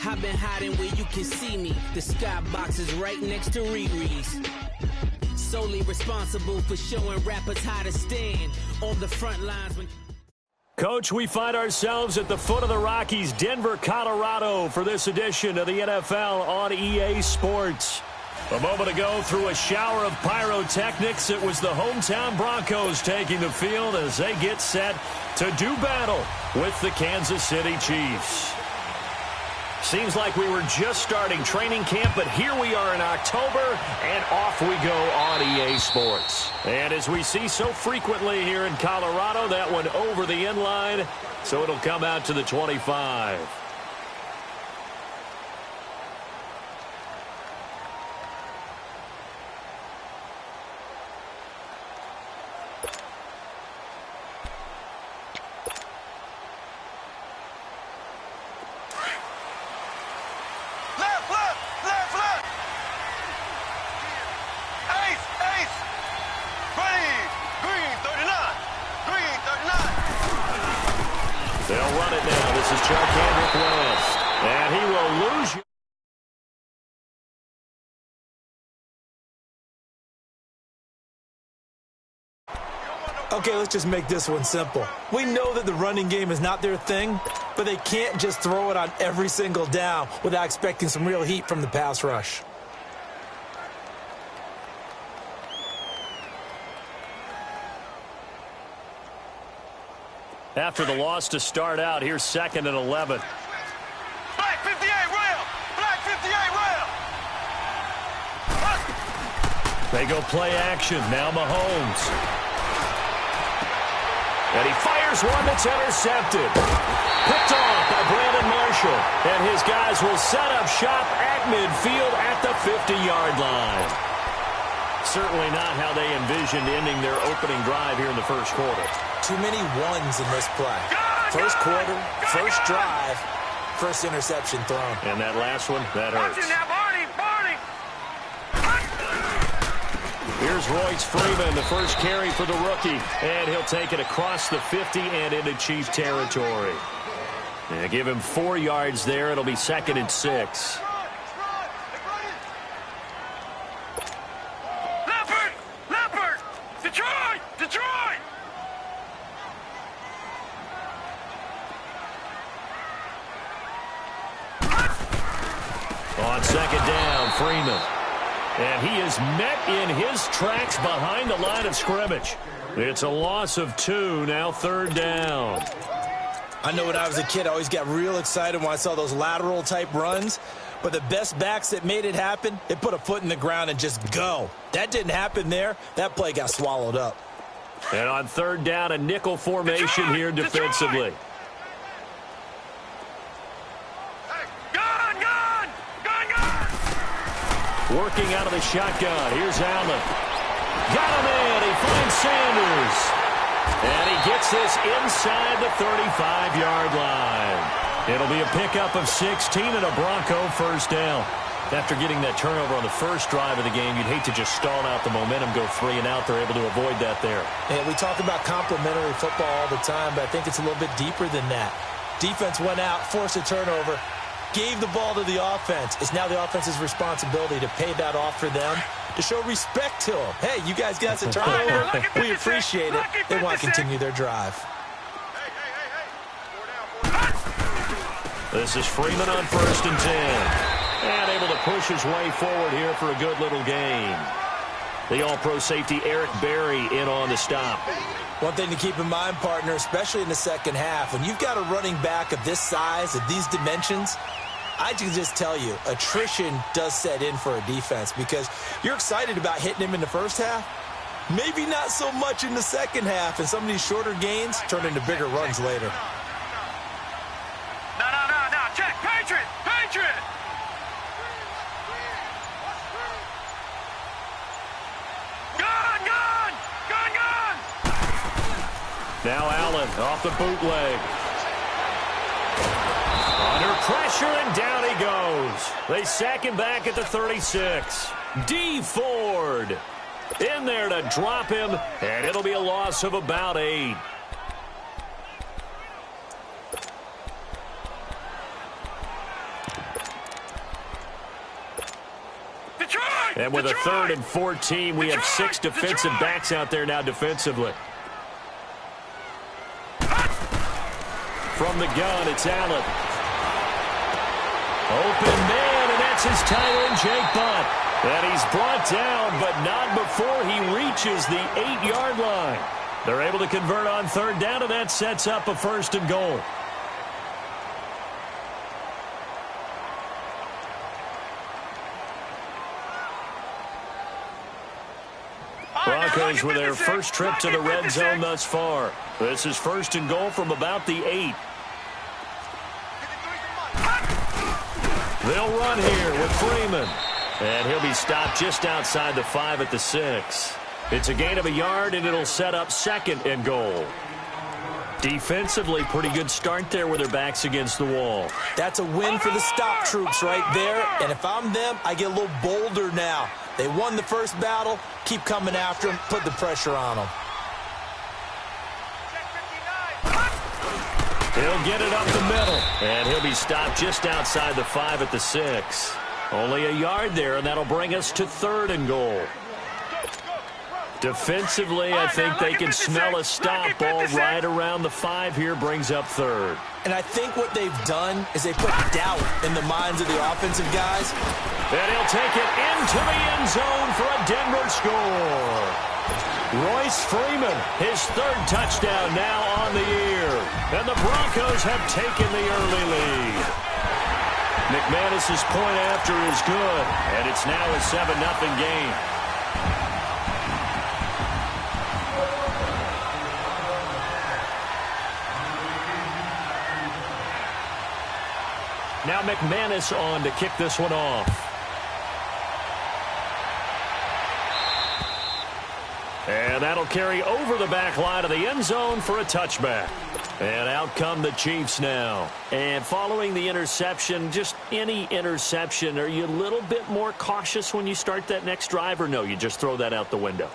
I've been hiding where you can see me. The skybox is right next to Riri's. Solely responsible for showing rappers how to stand on the front lines when... Coach, we find ourselves at the foot of the Rockies, Denver, Colorado, for this edition of the NFL on EA Sports. A moment ago, through a shower of pyrotechnics, it was the hometown Broncos taking the field as they get set to do battle with the Kansas City Chiefs. Seems like we were just starting training camp, but here we are in October, and off we go on EA Sports. And as we see so frequently here in Colorado, that one over the end line, so it'll come out to the 25. They'll run it now. This is Charkandrick West. And he will lose you. Okay, let's just make this one simple. We know that the running game is not their thing, but they can't just throw it on every single down without expecting some real heat from the pass rush. After the loss to start out, here's 2nd and 11. Black 58 rail! Black 58 rail! They go play action. Now Mahomes. And he fires one that's intercepted. Picked off by Brandon Marshall. And his guys will set up shop at midfield at the 50-yard line. Certainly not how they envisioned ending their opening drive here in the first quarter. Too many ones in this play. First quarter, first drive, first interception thrown. And that last one, that hurts. Here's Royce Freeman, the first carry for the rookie. And he'll take it across the 50 and into Chief territory. And give him 4 yards there. It'll be 2nd and 6. On 2nd down, Freeman. And he is met in his tracks behind the line of scrimmage. It's a loss of 2, now 3rd down. I know when I was a kid, I always got real excited when I saw those lateral-type runs. But the best backs that made it happen, they put a foot in the ground and just go. That didn't happen there. That play got swallowed up. And on 3rd down, a nickel formation here defensively. Working out of the shotgun. Here's Allen. Got him in. He finds Sanders. And he gets this inside the 35-yard line. It'll be a pickup of 16 and a Bronco first down. After getting that turnover on the first drive of the game, you'd hate to just stall out the momentum, go 3 and out. They're able to avoid that there. Yeah, we talk about complementary football all the time, but I think it's a little bit deeper than that. Defense went out, forced a turnover, gave the ball to the offense. It's now the offense's responsibility to pay that off for them, to show respect to them. Hey, you guys got the turnover. We appreciate it. They want to continue their drive. This is Freeman on 1st and 10. And able to push his way forward here for a good little gain. The all-pro safety Eric Berry in on the stop. One thing to keep in mind, partner, especially in the second half, when you've got a running back of this size, of these dimensions, I can just tell you, attrition does set in for a defense because you're excited about hitting him in the first half. Maybe not so much in the second half, and some of these shorter gains turn into bigger runs later. No. Check. Patriot. Gun. Now Allen off the bootleg. Under pressure, and down he goes. They sack him back at the 36. D. Ford in there to drop him, and it'll be a loss of about 8. And with a 3rd and 14, we have 6 defensive backs out there now defensively. From the gun, it's Allen. Open man, and that's his tight end, Jake Butt. And he's brought down, but not before he reaches the 8-yard line. They're able to convert on 3rd down, and that sets up a 1st and goal. Broncos with their first trip to the red zone thus far. This is 1st and goal from about the 8. They'll run here with Freeman. And he'll be stopped just outside the 5 at the 6. It's a gain of a yard, and it'll set up 2nd and goal. Defensively, pretty good start there with their backs against the wall. That's a win for the stop troops right there. And if I'm them, I get a little bolder now. They won the first battle. Keep coming after them. Put the pressure on them. He'll get it up the middle. And he'll be stopped just outside the 5 at the 6. Only a yard there, and that'll bring us to 3rd and goal. Defensively, I think they can smell a stop ball right around the 5 here, brings up 3rd. And I think what they've done is they put doubt in the minds of the offensive guys. And he'll take it into the end zone for a Denver score. Royce Freeman, his 3rd touchdown now on the year. And the Broncos have taken the early lead. McManus's point after is good, and it's now a 7-0 game. Now McManus on to kick this one off. And that'll carry over the back line of the end zone for a touchback. And out come the Chiefs now. And following the interception, just any interception, are you a little bit more cautious when you start that next drive, or no, you just throw that out the window?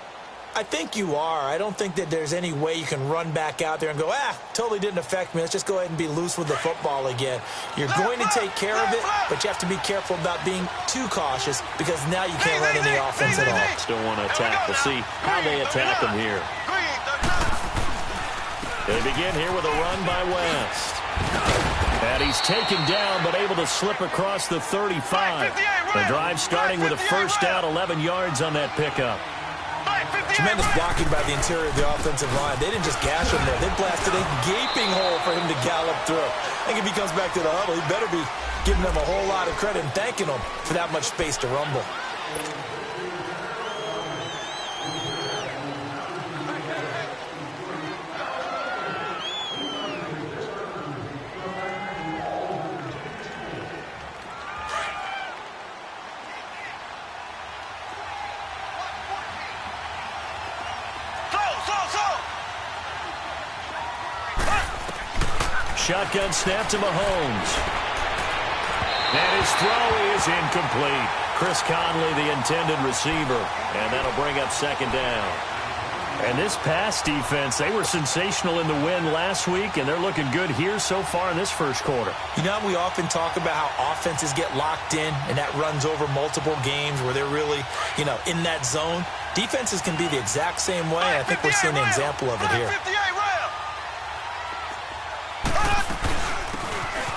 I think you are. I don't think that there's any way you can run back out there and go, totally didn't affect me. Let's just go ahead and be loose with the football again. You're going to take care of it, but you have to be careful about being too cautious because now you can't run any offense at all. Still want to attack. We'll see how they attack them here. They begin here with a run by West. And he's taken down but able to slip across the 35. The drive starting with a 1st down, 11 yards on that pickup. Tremendous blocking by the interior of the offensive line. They didn't just gash him there. They blasted a gaping hole for him to gallop through. I think if he comes back to the huddle, he better be giving them a whole lot of credit and thanking them for that much space to rumble. Shotgun snap to Mahomes. And his throw is incomplete. Chris Conley, the intended receiver. And that'll bring up 2nd down. And this pass defense, they were sensational in the win last week, and they're looking good here so far in this first quarter. You know, we often talk about how offenses get locked in, and that runs over multiple games where they're really, in that zone. Defenses can be the exact same way, and I think we're seeing an example of it here.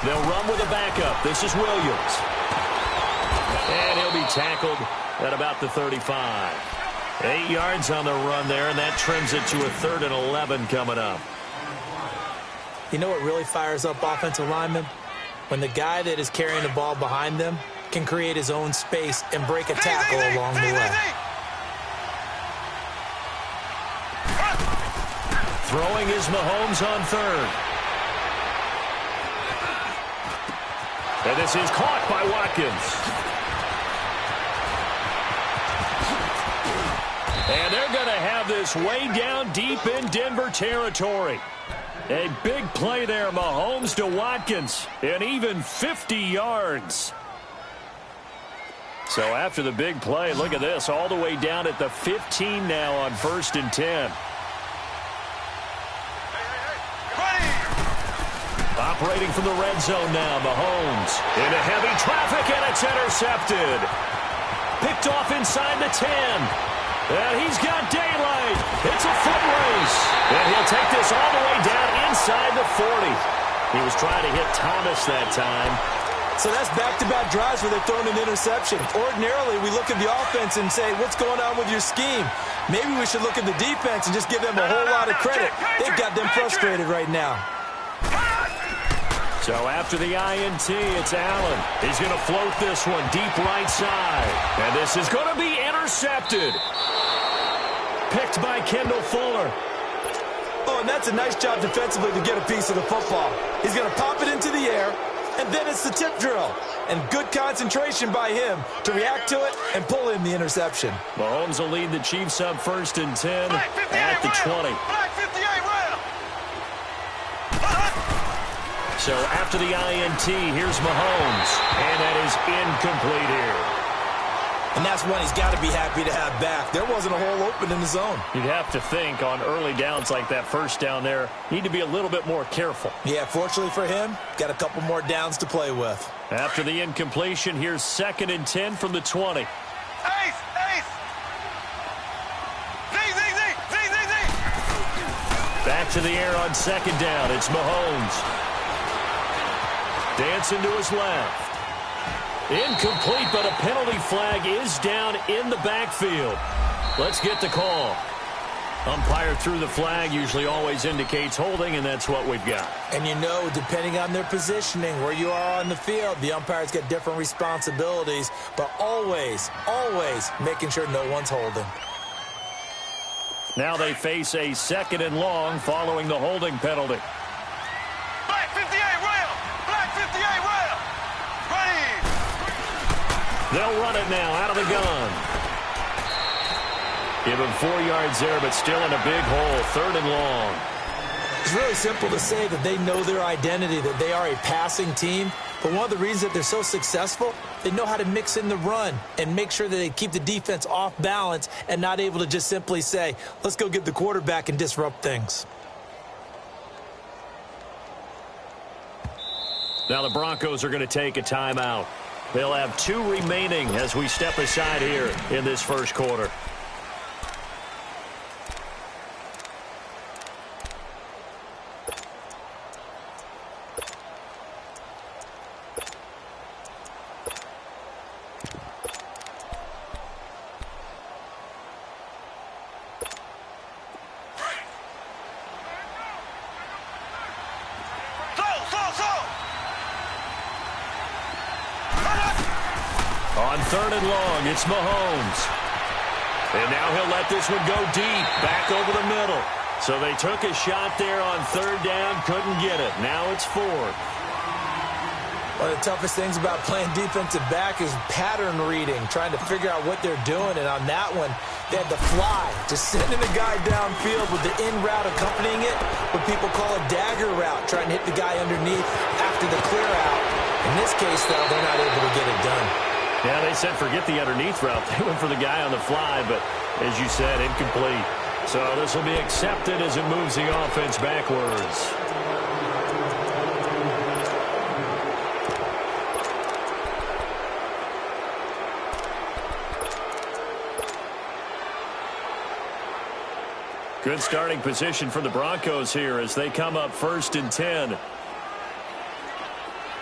They'll run with a backup. This is Williams. And he'll be tackled at about the 35. 8 yards on the run there, and that trims it to a 3rd and 11 coming up. You know what really fires up offensive linemen? When the guy that is carrying the ball behind them can create his own space and break a tackle along the way. Throwing is Mahomes on 3rd. And this is caught by Watkins. And they're going to have this way down deep in Denver territory. A big play there, Mahomes to Watkins, and even 50 yards. So after the big play, look at this, all the way down at the 15 now on 1st and 10. Operating from the red zone now, Mahomes into heavy traffic, and it's intercepted. picked off inside the 10. And he's got daylight. It's a foot race. And he'll take this all the way down inside the 40. He was trying to hit Thomas that time. So that's back-to-back drives where they're throwing an interception. Ordinarily, we look at the offense and say, what's going on with your scheme? Maybe we should look at the defense and just give them a whole lot of credit. They've got them frustrated right now. So after the INT, it's Allen. He's going to float this one deep right side. And this is going to be intercepted. Picked by Kendall Fuller. Oh, and that's a nice job defensively to get a piece of the football. He's going to pop it into the air, and then it's the tip drill. And good concentration by him to react to it and pull in the interception. Mahomes will lead the Chiefs up 1st and 10 at the 20. So after the INT, here's Mahomes. And that is incomplete here. And that's one he's got to be happy to have back. There wasn't a hole open in the zone. You'd have to think on early downs like that first down there, need to be a little bit more careful. Yeah, fortunately for him, got a couple more downs to play with. After the incompletion, here's 2nd and 10 from the 20. Ace! Ace! Z! Back to the air on 2nd down. It's Mahomes. Dancing to his left. Incomplete, but a penalty flag is down in the backfield. Let's get the call. Umpire threw the flag, usually always indicates holding, and that's what we've got. And you know, depending on their positioning, where you are on the field, the umpire's got different responsibilities, but always, always making sure no one's holding. Now they face a 2nd and long following the holding penalty. Black 58 rail! Black 58 rail! Ready! They'll run it now out of the gun. Give him 4 yards there, but still in a big hole. 3rd and long. It's really simple to say that they know their identity, that they are a passing team. But one of the reasons that they're so successful, they know how to mix in the run and make sure that they keep the defense off balance and not able to just simply say, let's go get the quarterback and disrupt things. Now the Broncos are going to take a timeout. They'll have 2 remaining as we step aside here in this first quarter. On 3rd and long, it's Mahomes. And now he'll let this one go deep, back over the middle. So they took a shot there on 3rd down, couldn't get it. Now it's 4th. One of the toughest things about playing defensive back is pattern reading, trying to figure out what they're doing. And on that one, they had to fly, just sending the guy downfield with the in route accompanying it, what people call a dagger route, trying to hit the guy underneath after the clear out. In this case, though, they're not able to get it done. Yeah, they said forget the underneath route. They went for the guy on the fly, but as you said, incomplete. So this will be accepted as it moves the offense backwards. Good starting position for the Broncos here as they come up 1st and 10. All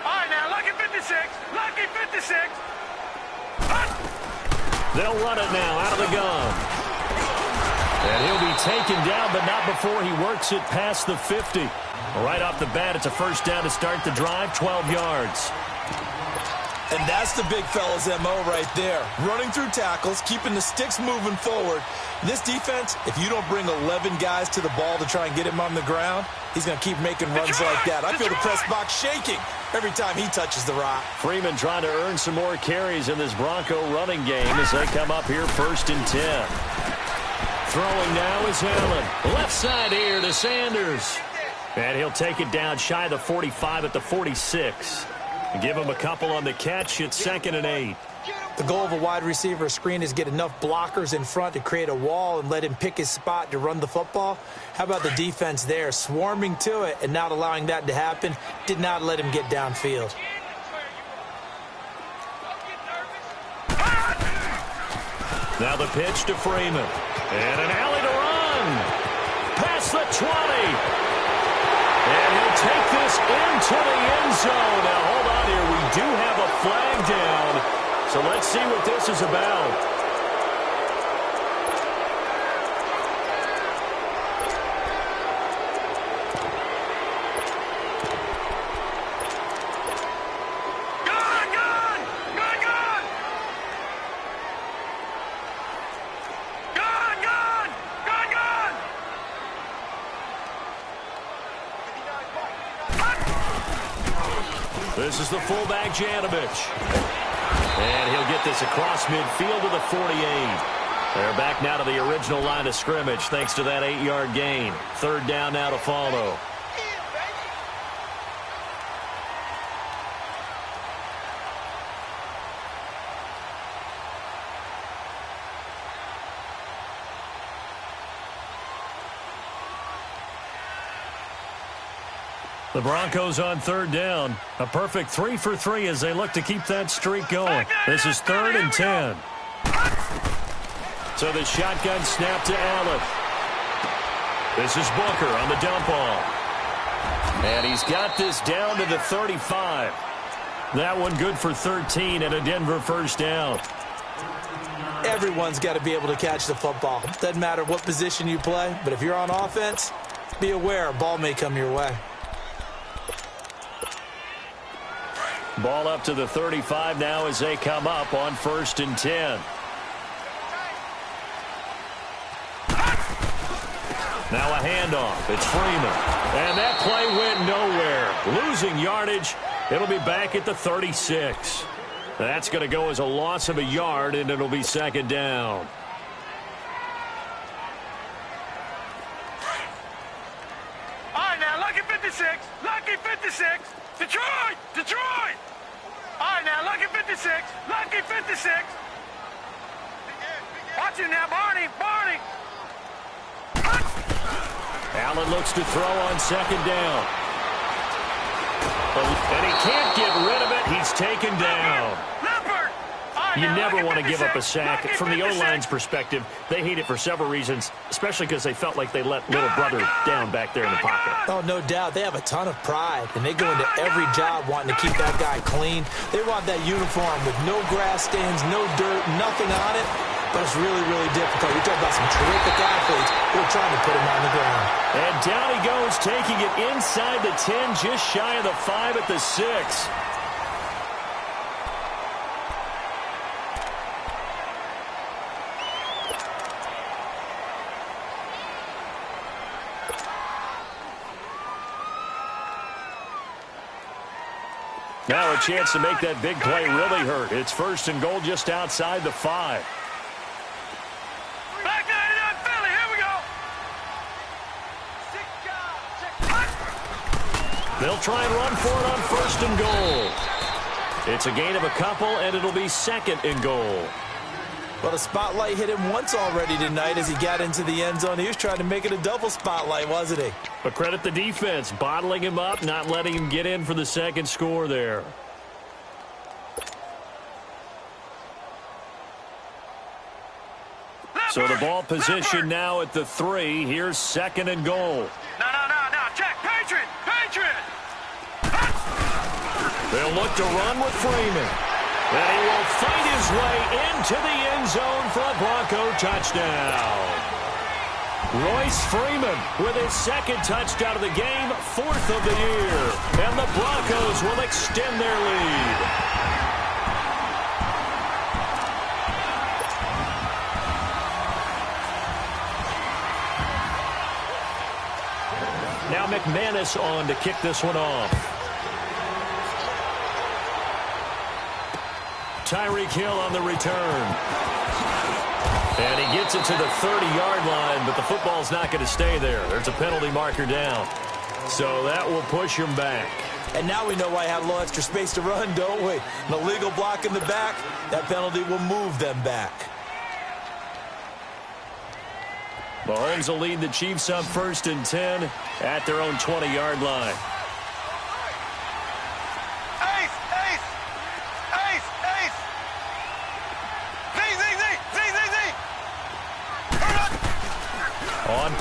right, now, lucky 56. Lucky 56. They'll run it now out of the gun. And he'll be taken down, but not before he works it past the 50. Right off the bat, it's a 1st down to start the drive, 12 yards. And that's the big fella's MO right there. Running through tackles, keeping the sticks moving forward. This defense, if you don't bring 11 guys to the ball to try and get him on the ground, he's going to keep making runs like that. I feel the press box shaking every time he touches the rock. Freeman trying to earn some more carries in this Bronco running game as they come up here 1st and 10. Throwing now is Allen. Left side here to Sanders. And he'll take it down shy of the 45 at the 46. Give him a couple on the catch. It's 2nd and 8. The goal of a wide receiver screen is get enough blockers in front to create a wall and let him pick his spot to run the football. How about the defense there, swarming to it and not allowing that to happen? Did not let him get downfield. Now the pitch to Freeman. And an alley to run. Past the 20. And he'll take this into the end zone. Now, hold on here. We do have a flag down. So let's see what this is about. This is the fullback, Janovich. And he'll get this across midfield to the 48. They're back now to the original line of scrimmage thanks to that 8-yard gain. Third down now to follow. The Broncos on third down. A perfect 3 for 3 as they look to keep that streak going. This is 3rd and 10. So the shotgun snap to Allen. This is Booker on the dump off. And he's got this down to the 35. That one good for 13 and a Denver first down. Everyone's got to be able to catch the football. Doesn't matter what position you play, but if you're on offense, be aware a ball may come your way. Ball up to the 35 now as they come up on 1st and 10. Now a handoff. It's Freeman. And that play went nowhere. Losing yardage. It'll be back at the 36. That's going to go as a loss of a yard, and it'll be 2nd down. All right, now, lucky 56. Lucky 56. Detroit! Detroit! All right, now, lucky 56. Lucky 56. Watch him now, Barney. Barney. Allen looks to throw on 2nd down. And he can't get rid of it. He's taken down. You never want to give up a sack. From the O-line's perspective, they hate it for several reasons, especially because they felt like they let little brother down back there in the pocket. Oh, no doubt. They have a ton of pride, and they go into every job wanting to keep that guy clean. They want that uniform with no grass stains, no dirt, nothing on it, but it's really, really difficult. You're talking about some terrific athletes who are trying to put him on the ground. And down he goes, taking it inside the 10, just shy of the 5 at the 6. Now a chance to make that big play really hurt. It's 1st and goal just outside the 5. Back 99 Philly, here we go. They'll try and run for it on 1st and goal. It's a gain of a couple, and it'll be 2nd and goal. Well, the spotlight hit him once already tonight as he got into the end zone. He was trying to make it a double spotlight, wasn't he? But credit the defense, bottling him up, not letting him get in for the 2nd score there. So the ball position now at the 3. Here's 2nd and goal. No, check. Patriot. They'll look to run with Freeman. And he will fight his way into the end zone for a Bronco touchdown. Royce Freeman with his 2nd touchdown of the game, 4th of the year. And the Broncos will extend their lead. Now McManus on to kick this one off. Tyreek Hill on the return. And he gets it to the 30-yard line, but the football's not going to stay there. There's a penalty marker down. So that will push him back. And now we know why I have a little extra space to run, don't we? An illegal block in the back, that penalty will move them back. Mahomes will lead the Chiefs on 1st and 10 at their own 20-yard line.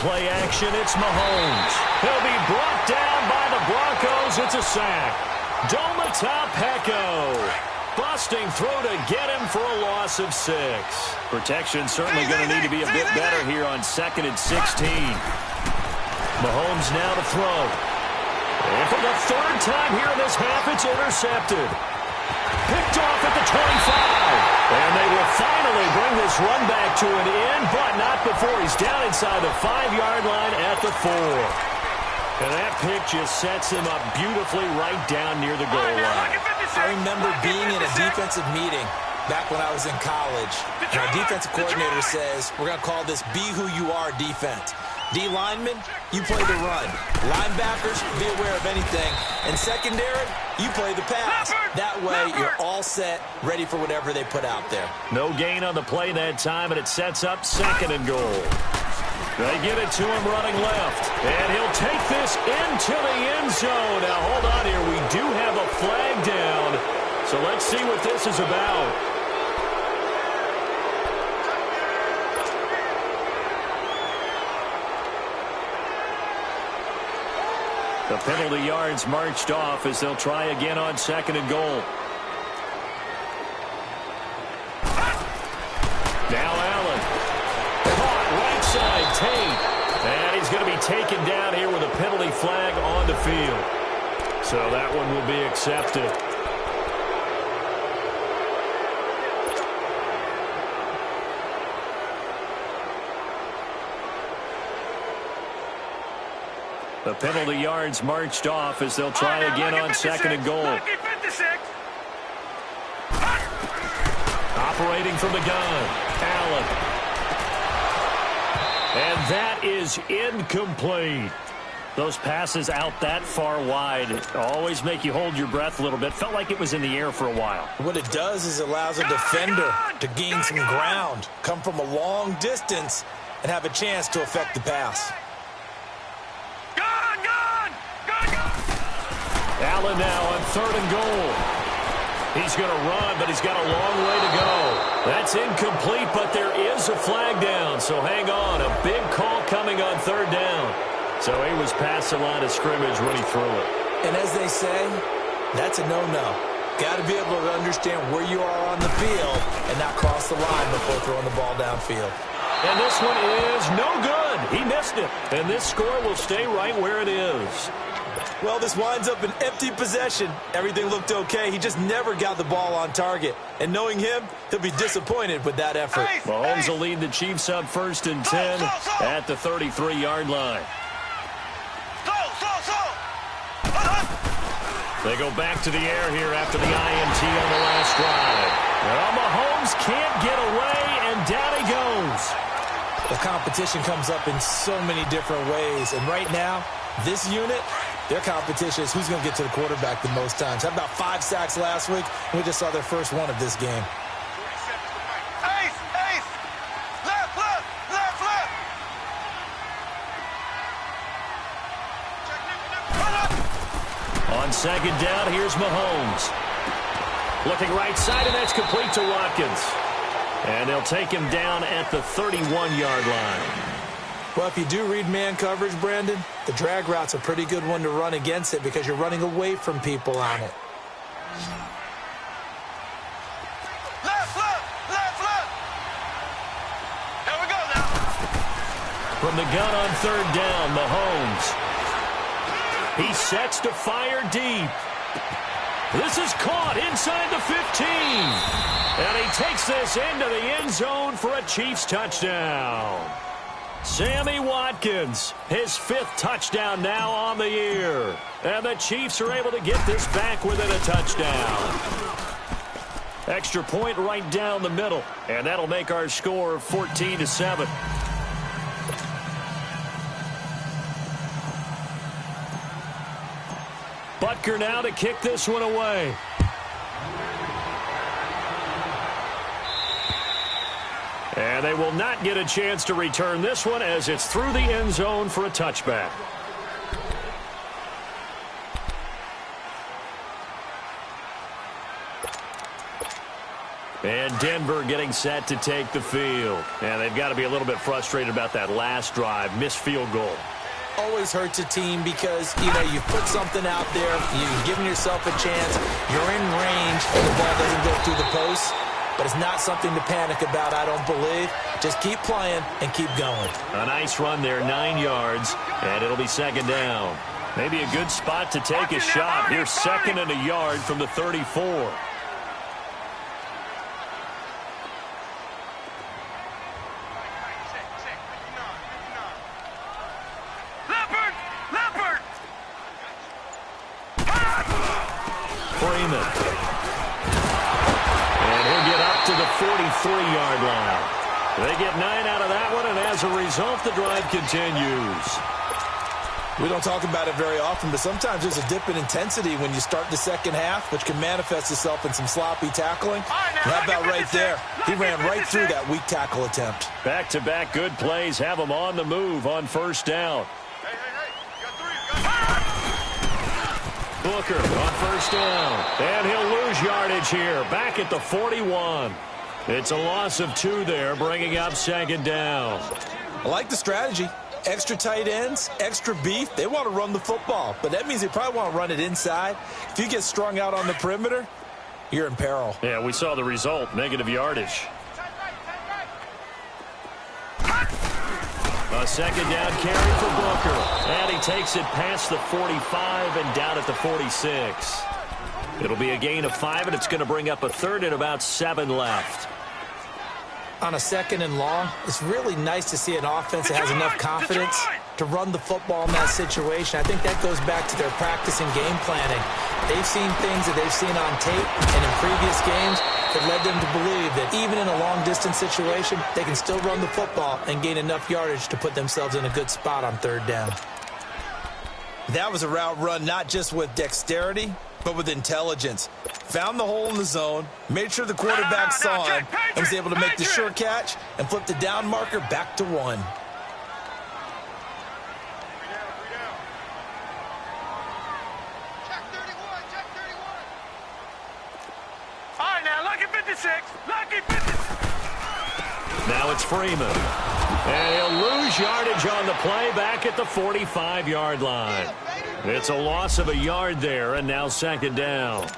play action. It's Mahomes. He'll be brought down by the Broncos. It's a sack. Domata Peko busting through to get him for a loss of 6. Protection certainly going to need to be a bit better here on 2nd and 16. Mahomes now to throw. And for the 3rd time here in this half, it's intercepted. Picked off at the 25. And they will finally bring this run back to an end, but not before he's down inside the 5-yard line at the 4. And that pick just sets him up beautifully right down near the goal line. I remember being in a defensive meeting back when I was in college. And our defensive coordinator says, we're going to call this Be Who You Are defense. D linemen, you play the run. Linebackers, be aware of anything. And secondary, you play the pass. That way, you're all set, ready for whatever they put out there. No gain on the play that time, and it sets up 2nd and goal. They get it to him running left. And he'll take this into the end zone. Now, hold on here. We do have a flag down. So let's see what this is about. The penalty yards marched off as they'll try again on 2nd and goal. Now Allen. Caught right side, Tate. And he's going to be taken down here with a penalty flag on the field. So that one will be accepted. The penalty yards marched off as they'll try again on 2nd and goal. Operating from the gun, Allen. And that is incomplete. Those passes out that far wide always make you hold your breath a little bit. Felt like it was in the air for a while. What it does is it allows a defender to gain some ground, come from a long distance, and have a chance to affect the pass. Allen now on 3rd and goal. He's going to run, but he's got a long way to go. That's incomplete, but there is a flag down, so hang on. A big call coming on 3rd down. So he was past the line of scrimmage when he threw it. And as they say, that's a no-no. Got to be able to understand where you are on the field and not cross the line before throwing the ball downfield. And this one is no good. He missed it. And this score will stay right where it is. Well, this winds up an empty possession. Everything looked okay. He just never got the ball on target. And knowing him, he'll be disappointed with that effort. Mahomes will lead the Chiefs up 1st and 10 at the 33-yard line. They go back to the air here after the INT on the last drive. Well, Mahomes can't get away, and down he goes. The competition comes up in so many different ways. And right now, this unit, their competition is who's going to get to the quarterback the most times. Had about 5 sacks last week, and we just saw their first one of this game. On 2nd down, here's Mahomes. Looking right side, and that's complete to Watkins. And they'll take him down at the 31-yard line. Well, if you do read man coverage, Brandon, the drag route's a pretty good one to run against it because you're running away from people on it. Left. Here we go now. From the gun on 3rd down, Mahomes. He sets to fire deep. This is caught inside the 15. And he takes this into the end zone for a Chiefs touchdown. Sammy Watkins, his 5th touchdown now on the year. And the Chiefs are able to get this back within a touchdown. Extra point right down the middle. And that'll make our score 14-7. Butker now to kick this one away. And they will not get a chance to return this one as it's through the end zone for a touchback. And Denver getting set to take the field. And they've got to be a little bit frustrated about that last drive. Missed field goal. Always hurts a team because, you've put something out there. You've given yourself a chance. You're in range and the ball doesn't go through the post. But it's not something to panic about, I don't believe. Just keep playing and keep going. A nice run there, 9 yards, and it'll be second down. Maybe a good spot to take a shot. Here's second and a yard from the 34. Freeman. And he'll get up to the 43-yard line. They get 9 out of that one, and as a result, the drive continues. We don't talk about it very often, but sometimes there's a dip in intensity when you start the second half, which can manifest itself in some sloppy tackling. How about right there? He ran right through that weak tackle attempt. Back-to-back good plays have him on the move on first down. Booker on first down. And he'll lose yardage here. Back at the 41. It's a loss of 2 there, bringing up second down. I like the strategy. Extra tight ends, extra beef. They want to run the football, but that means they probably want to run it inside. If you get strung out on the perimeter, you're in peril. Yeah, we saw the result, negative yardage. A second down carry for Booker. And he takes it past the 45 and down at the 46. It'll be a gain of 5, and it's going to bring up a third and about 7 left. On a second and long, it's really nice to see an offense that has enough confidence to run the football in that situation. I think that goes back to their practice and game planning. They've seen things that they've seen on tape and in previous games that led them to believe that even in a long-distance situation, they can still run the football and gain enough yardage to put themselves in a good spot on third down. That was a route run not just with dexterity, but with intelligence. Found the hole in the zone, made sure the quarterback saw him, and was able to make the sure catch and flip the down marker back to 1. All right, now, lucky 56. Lucky 56. Now it's Freeman. And he'll lose yardage on the play back at the 45-yard line. It's a loss of a yard there, and now second down.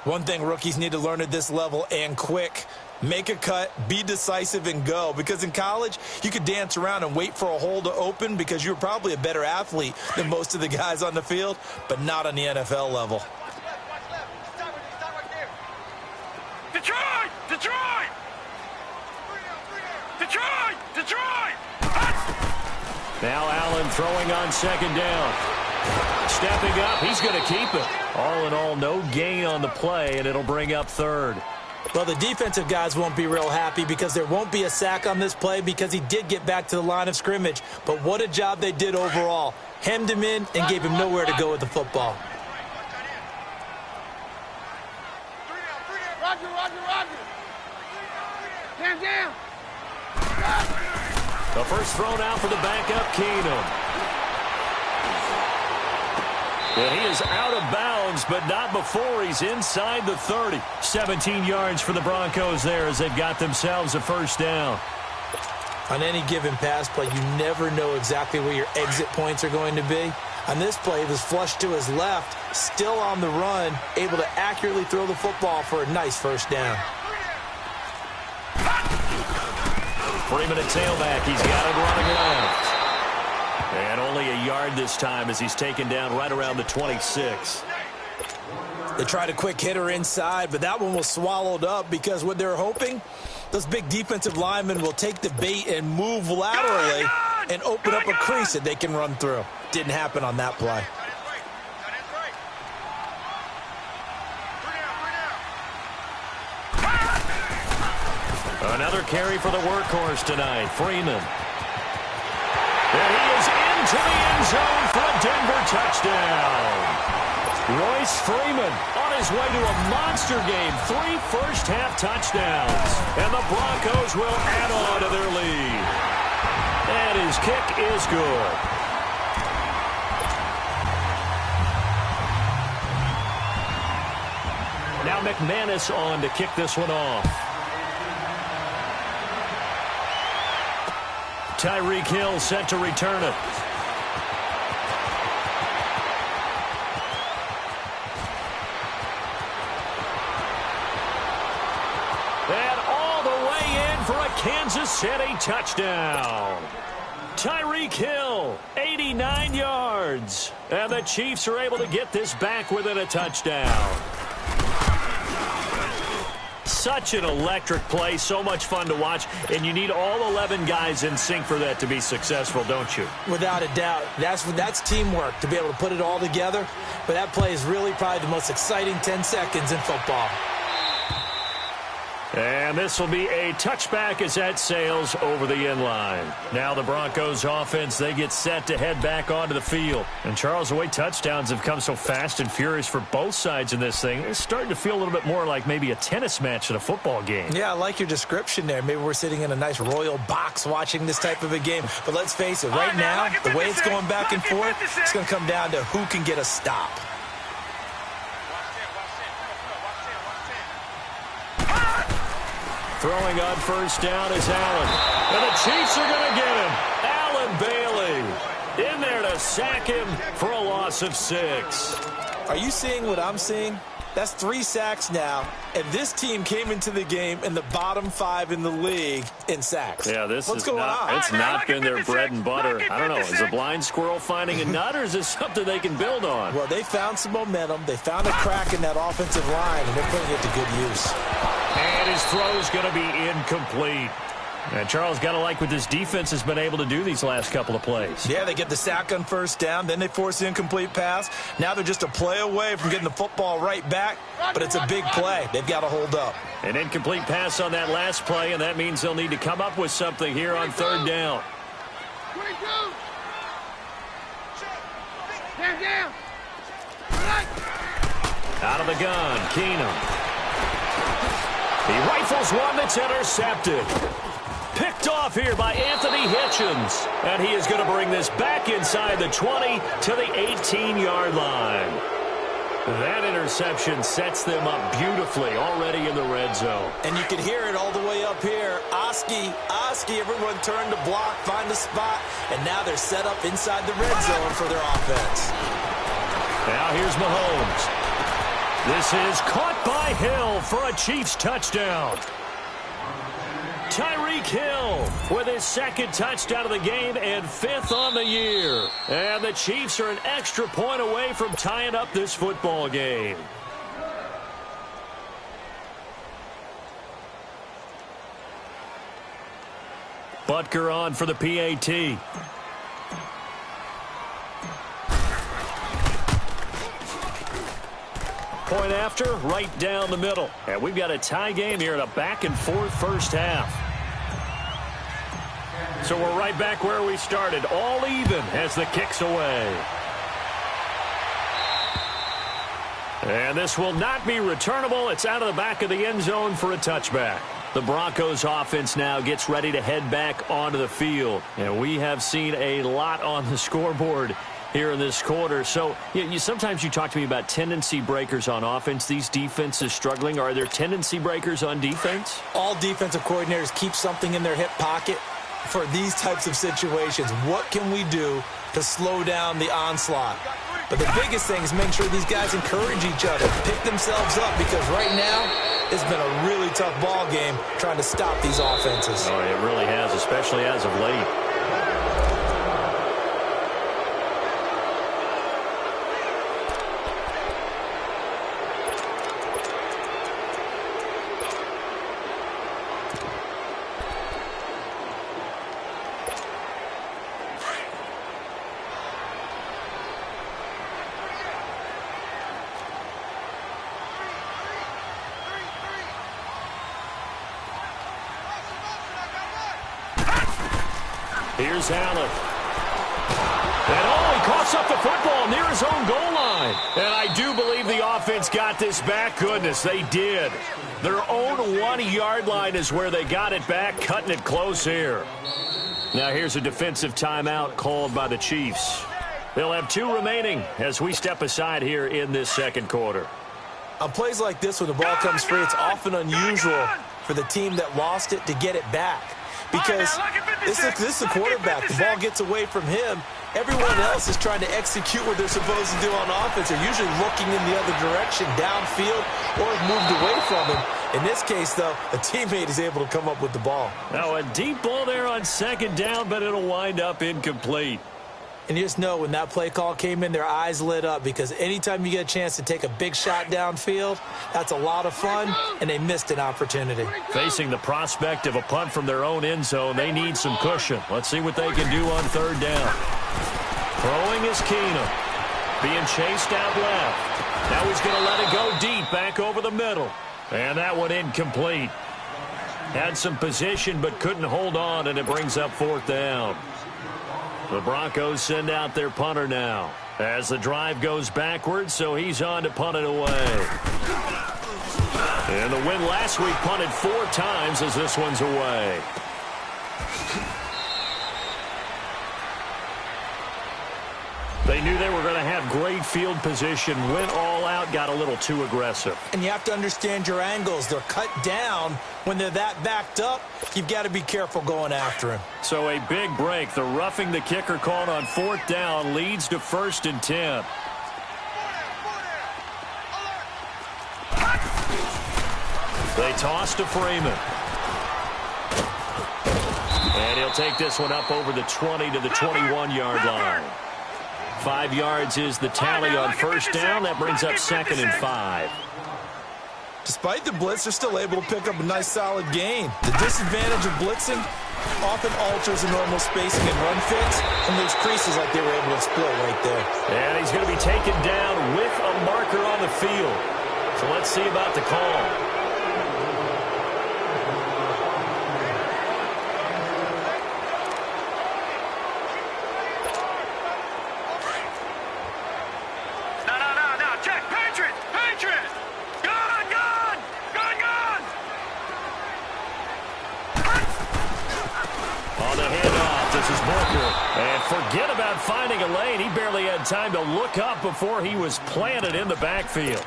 One thing rookies need to learn at this level, and quick. Make a cut, be decisive, and go. Because in college, you could dance around and wait for a hole to open because you're probably a better athlete than most of the guys on the field, but not on the NFL level. Detroit! Detroit! Detroit! Detroit! Now Allen throwing on second down. Stepping up, he's going to keep it. All in all, no gain on the play, and it'll bring up third. Well, the defensive guys won't be real happy because there won't be a sack on this play because he did get back to the line of scrimmage. But what a job they did overall. Hemmed him in and gave him nowhere to go with the football. Roger, Roger, Roger. Stand down. The first thrown out for the backup, Keenum. And he is out of bounds, but not before he's inside the 30. 17 yards for the Broncos there as they've got themselves a first down. On any given pass play, you never know exactly where your exit points are going to be. On this play, he was flushed to his left, still on the run, able to accurately throw the football for a nice first down. Freeman at tailback. He's got it running left. And only a yard this time as he's taken down right around the 26. They tried a quick hitter inside, but that one was swallowed up because what they're hoping, those big defensive linemen will take the bait and move laterally and open up a crease that they can run through. Didn't happen on that play. Another carry for the workhorse tonight, Freeman. And he is into the end zone for a Denver touchdown. Royce Freeman on his way to a monster game. 3 first-half touchdowns. And the Broncos will add on to their lead. And his kick is good. Now McManus on to kick this one off. Tyreek Hill set to return it. And all the way in for a Kansas City touchdown. Tyreek Hill, 89 yards. And the Chiefs are able to get this back within a touchdown. Such an electric play, so much fun to watch, and you need all 11 guys in sync for that to be successful, don't you? Without a doubt. That's teamwork, to be able to put it all together. But that play is really probably the most exciting 10 seconds in football. And this will be a touchback as that sails over the end line. Now the Broncos offense, they get set to head back onto the field. And Charles, the way touchdowns have come so fast and furious for both sides in this thing, it's starting to feel a little bit more like maybe a tennis match at a football game. Yeah, I like your description there. Maybe we're sitting in a nice royal box watching this type of a game. But let's face it, right now, the way it's going back and forth, it's going to come down to who can get a stop. Throwing on first down is Allen. And the Chiefs are going to get him. Allen Bailey in there to sack him for a loss of 6. Are you seeing what I'm seeing? That's 3 sacks now, and this team came into the game in the bottom 5 in the league in sacks. Yeah, It's not been their bread and butter. I don't know. Is a blind squirrel finding a nut, or is this something they can build on? Well, they found some momentum. They found a crack in that offensive line, and they're putting it to good use. And his throw's going to be incomplete. And Charles, got to like what this defense has been able to do these last couple of plays. Yeah, they get the sack on first down, then they force the incomplete pass. Now they're just a play away from getting the football right back, but it's a big play. They've got to hold up. An incomplete pass on that last play, and that means they'll need to come up with something here on third down. Out of the gun, Keenum. He rifles one that's intercepted. Picked off here by Anthony Hitchens. And he is going to bring this back inside the 20 to the 18-yard line. That interception sets them up beautifully already in the red zone. And you can hear it all the way up here. Oski, everyone turned to block, find a spot, and now they're set up inside the red zone for their offense. Now here's Mahomes. This is caught by Hill for a Chiefs touchdown. Tyreek Hill with his second touchdown of the game and 5th on the year. And the Chiefs are an extra point away from tying up this football game. Butker on for the PAT. Point after, right down the middle. And we've got a tie game here in a back-and-forth first half. So we're right back where we started, all even as the kick's away. And this will not be returnable. It's out of the back of the end zone for a touchback. The Broncos offense now gets ready to head back onto the field. And we have seen a lot on the scoreboard here in this quarter. So sometimes you talk to me about tendency breakers on offense. These defenses struggling. Are there tendency breakers on defense? All defensive coordinators keep something in their hip pocket for these types of situations. What can we do to slow down the onslaught? But the biggest thing is make sure these guys encourage each other, pick themselves up, because right now it's been a really tough ball game trying to stop these offenses. Oh, it really has, especially as of late. Here's Allen. And he coughs up the football near his own goal line. And I do believe the offense got this back. Goodness, they did. Their own 1-yard line is where they got it back, cutting it close here. Now here's a defensive timeout called by the Chiefs. They'll have 2 remaining as we step aside here in this second quarter. On plays like this, when the ball comes free, it's often unusual for the team that lost it to get it back. Because this is the quarterback. The ball gets away from him. Everyone else is trying to execute what they're supposed to do on offense. They're usually looking in the other direction, downfield, or have moved away from him. In this case, though, a teammate is able to come up with the ball. Now, a deep ball there on second down, but it'll wind up incomplete. And you just know when that play call came in, their eyes lit up, because anytime you get a chance to take a big shot downfield, that's a lot of fun, and they missed an opportunity. Facing the prospect of a punt from their own end zone, they need some cushion. Let's see what they can do on third down. Throwing is Keenum. Being chased out left. Now he's going to let it go deep, back over the middle. And that one incomplete. Had some position, but couldn't hold on, and it brings up fourth down. The Broncos send out their punter now as the drive goes backwards, so he's on to punt it away. And the win last week punted 4 times as this one's away. They knew they were going to have great field position, went all out, got a little too aggressive. And you have to understand your angles. They're cut down. When they're that backed up, you've got to be careful going after him. So a big break. The roughing the kicker called on fourth down leads to 1st and 10. They toss to Freeman. And he'll take this one up over the 20 to the 21-yard line. 5 yards is the tally on first down. That brings up 2nd and 5. Despite the blitz, they're still able to pick up a nice, solid gain. The disadvantage of blitzing often alters the normal spacing and run fits, and leaves creases like they were able to exploit right there. And he's going to be taken down with a marker on the field. So let's see about the call. Forget about finding a lane. He barely had time to look up before he was planted in the backfield.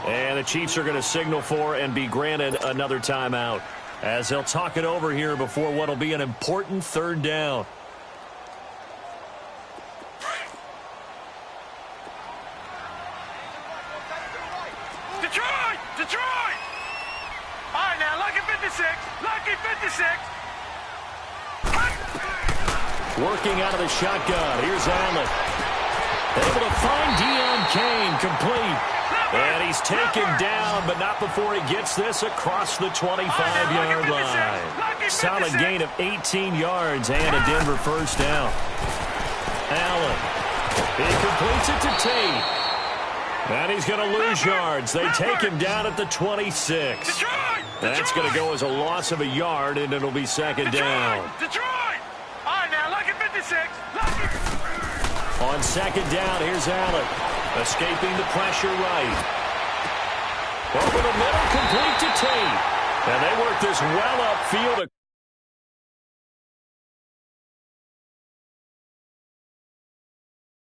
And the Chiefs are going to signal for and be granted another timeout as they'll talk it over here before what will be an important third down. Detroit! Detroit! All right, now, lucky 56. Lucky 56. Working out of the shotgun. Here's Allen. Able to find Deion Kane, complete. And he's taken down, but not before he gets this across the 25-yard line. Solid gain of 18 yards and a Denver first down. Allen. He completes it to Tate. And he's going to lose yards. They take him down at the 26. That's going to go as a loss of a yard, and it'll be second down. On second down, here's Allen. Escaping the pressure right. Over the middle, complete to Tate. And they work this well upfield.